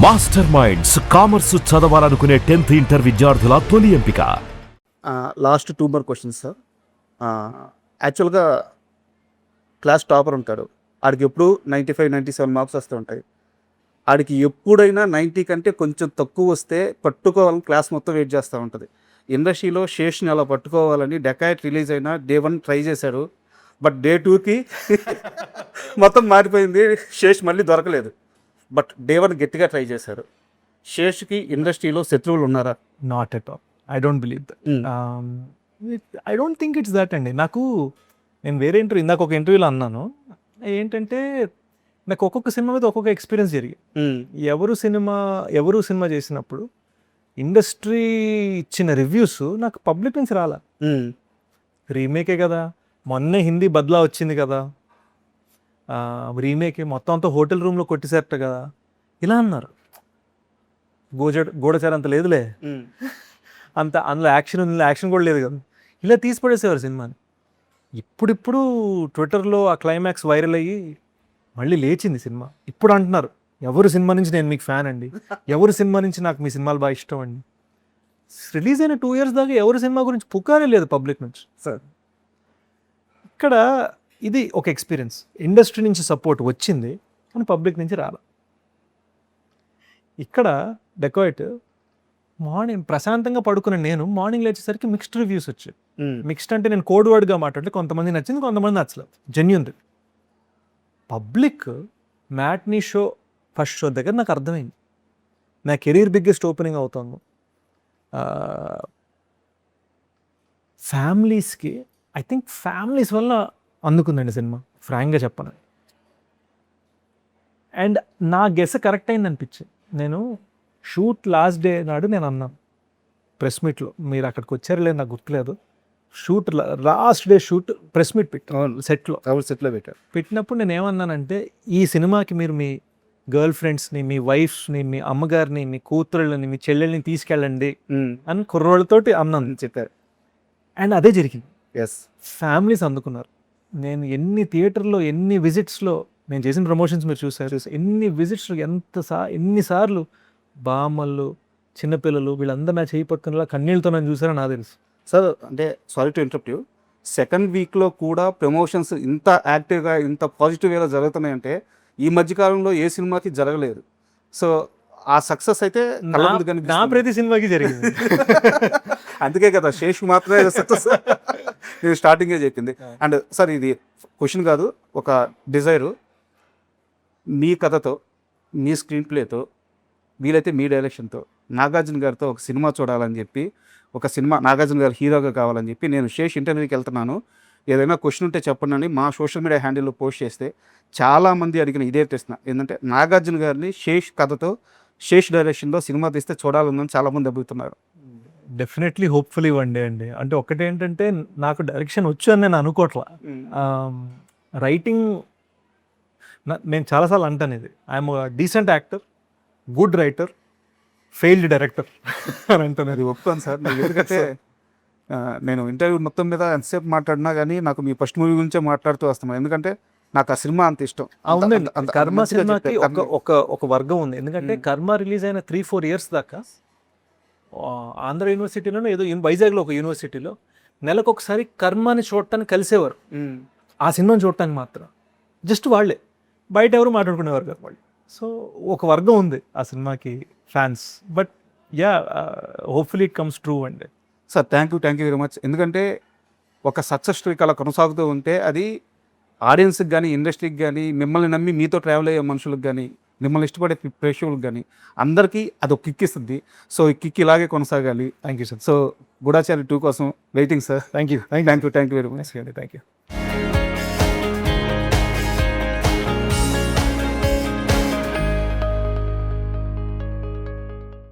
Master minds commerce చదవాలనుకునే 10th inter విద్యార్థుల తొలి ఎంపిక. Last 2 more questions sir. యాక్చువల్గా క్లాస్ టాపర్ ఉంటాడు, ఆడికి ఎప్పుడు 95-97 మార్క్స్ వస్తూ ఉంటాయి. ఆడికి ఎప్పుడైనా 90 కంటే కొంచెం తక్కువ వస్తే పట్టుకోవాలని క్లాస్ మొత్తం వెయిట్ చేస్తూ ఉంటుంది. ఇండస్ట్రీలో శేష్ని అలా పట్టుకోవాలని డెకాయిట్ రిలీజ్ అయినా Day 1 ట్రై చేశాడు. బట్ Day 2కి మొత్తం మారిపోయింది. శేష్ మళ్ళీ దొరకలేదు. బట్ Day 1 గట్టిగా ట్రై చేశారు. శేష్కి ఇండస్ట్రీలో శత్రువులు ఉన్నారా? Not at all. I don't believe that. I don't think it's that అండి. నేను వేరే ఇందాక ఒక ఇంటర్వ్యూలో అన్నాను ఏంటంటే, నాకు ఒక్కొక్క సినిమా మీద ఒక్కొక్క ఎక్స్పీరియన్స్ జరిగి, ఎవరు సినిమా చేసినప్పుడు ఇండస్ట్రీ ఇచ్చిన రివ్యూస్ నాకు పబ్లిక్ నుంచి రాలా. రీమేకే కదా, మొన్నే హిందీ బద్లా వచ్చింది కదా, రీమేక్ మొత్తం అంతా హోటల్ రూమ్లో కొట్టిసేరట కదా, ఇలా అన్నారు. గూఢచారి అంత లేదులే, అంత అందులో యాక్షన్ కూడా లేదు కదా, ఇలా తీసి పడేసేవారు సినిమాని. ఇప్పుడు ట్విట్టర్లో ఆ క్లైమాక్స్ వైరల్ అయ్యి మళ్ళీ లేచింది సినిమా. ఇప్పుడు అంటున్నారు ఎవరు సినిమా నుంచి నేను మీకు ఫ్యాన్ అండి, ఎవరు సినిమా నుంచి నాకు మీ సినిమాలు బాగా ఇష్టం అండి. రిలీజ్ అయిన 2 years దాకా ఎవరు సినిమా గురించి పుకారే లేదు పబ్లిక్ నుంచి. సార్ ఇక్కడ ఇది ఒక ఎక్స్పీరియన్స్. ఇండస్ట్రీ నుంచి సపోర్ట్ వచ్చింది కానీ పబ్లిక్ నుంచి రాల. ఇక్కడ డెకాయిట్ మార్నింగ్ ప్రశాంతంగా పడుకున్న నేను మార్నింగ్ లేచేసరికి మిక్స్డ్ రివ్యూస్ వచ్చాయి. మిక్స్డ్ అంటే నేను కోడ్ వర్డ్గా మాట్లాడితే కొంతమంది నచ్చింది, కొంతమంది నచ్చలేదు. Genuine public matinee show first show దగ్గర నాకు అర్థమైంది నా కెరీర్ బిగ్గెస్ట్ ఓపెనింగ్ అవుతాను. ఫ్యామిలీస్కి ఐ థింక్ ఫ్యామిలీస్ వల్ల అందుకుందండి సినిమా, ఫ్రాంక్గా చెప్పను. అండ్ నా గెస్ కరెక్ట్ అయింది అనిపించింది. నేను షూట్ లాస్ట్ డే నాడు నేను అన్నాను ప్రెస్ మీట్లో, మీరు అక్కడికి వచ్చారు లేదు నాకు గుర్తులేదు, shoot last day shoot press meet సెట్లో పెట్టినప్పుడు నేను ఏమన్నానంటే, ఈ సినిమాకి మీరు మీ గర్ల్ ఫ్రెండ్స్ని, మీ వైఫ్స్ని, మీ అమ్మగారిని, మీ కూతురులని, మీ చెల్లెల్ని తీసుకెళ్ళండి అని కుర్రోళ్ళతోటి అన్నాను చెప్పారు. అండ్ అదే జరిగింది. ఫ్యామిలీస్ అందుకున్నారు. నేను ఎన్ని థియేటర్లో ఎన్ని విజిట్స్లో నేను చేసిన ప్రమోషన్స్ మీరు చూసారు, ఎన్ని విజిట్స్లో ఎన్నిసార్లు బామ్మలు చిన్నపిల్లలు వీళ్ళందరూ నా చేయి పట్టుకునేలా కన్నీళ్ళతో నన్ను చూసారో నాకు తెలుసు. సార్ అంటే sorry to interrupt you, second వీక్లో కూడా ప్రమోషన్స్ ఇంత యాక్టివ్గా ఇంత పాజిటివ్ వేలో జరుగుతున్నాయంటే ఈ మధ్యకాలంలో ఏ సినిమాకి జరగలేదు. సో ఆ సక్సెస్ అయితే నా ప్రతి సినిమాకి జరిగింది. అందుకే కదా శేష్ మాత్రమే సక్సెస్ నేను స్టార్టింగే చెప్పింది. అండ్ సార్ ఇది క్వశ్చన్ కాదు, ఒక డిజైరు. మీ కథతో, మీ స్క్రీన్ ప్లేతో, వీలైతే మీ డైరెక్షన్తో నాగార్జున గారితో ఒక సినిమా చూడాలని చెప్పి, ఒక సినిమా నాగార్జున గారు హీరోగా కావాలని చెప్పి నేను శేష్ ఇంటర్వ్యూకి వెళ్తున్నాను, ఏదైనా క్వశ్చన్ ఉంటే చెప్పండి అని మా సోషల్ మీడియా హ్యాండిల్లో పోస్ట్ చేస్తే చాలామంది అడిగిన ఇదే ప్రశ్న ఏంటంటే, నాగార్జున గారిని శేష్ కథతో శేష్ డైరెక్షన్లో సినిమా తీస్తే చూడాలని చాలామంది అడుగుతున్నారు. డెఫినెట్లీ హోప్ఫుల్లీ వన్ డే అండి. అంటే ఒకటేంటంటే, నాకు డైరెక్షన్ వచ్చు అని నేను అనుకోవట్లా. రైటింగ్ నేను చాలాసార్లు అంటాను, ఇది I'm decent actor, good writer, failed director అని అంటాను. అది ఒప్పుకోను సార్. ఎందుకంటే నేను ఇంటర్వ్యూ మొత్తం మీద ఎంతసేపు మాట్లాడినా కానీ నాకు మీ ఫస్ట్ మూవీ గురించే మాట్లాడుతూ వస్తున్నాను. ఎందుకంటే నాకు ఆ సినిమా అంత ఇష్టం. అవునండి, కర్మ సినిమాకి ఒక వర్గం ఉంది. ఎందుకంటే కర్మ రిలీజ్ అయిన 3-4 years దాకా ఆంధ్ర యూనివర్సిటీలోనో ఏదో వైజాగ్లో ఒక యూనివర్సిటీలో నెలకు ఒకసారి కర్మని చూడటానికి కలిసేవారు. ఆ సినిమాని చూడటానికి మాత్రం జస్ట్ వాళ్ళే, బయట ఎవరు మాట్లాడుకునేవారు కదా వాళ్ళు. సో ఒక వర్గం ఉంది ఆ సినిమాకి fans. But ya, hopefully it comes true అండి. Sir thank you very much. ఎందుకంటే ఒక సక్సెస్ స్టోరీ అలా కొనసాగుతూ ఉంటే అది ఆడియన్స్కి కానీ, ఇండస్ట్రీకి కానీ, మిమ్మల్ని నమ్మి మీతో ట్రావెల్ అయ్యే మనుషులకు కానీ, మిమ్మల్ని ఇష్టపడే ప్రేక్షకులకు కానీ అందరికీ అది ఒక కిక్ ఇస్తుంది. సో ఈ కిక్ ఇలాగే కొనసాగాలి. Thank you sir. సో గూఢచారి 2 కోసం waiting sir. Thank you very much. Thank you.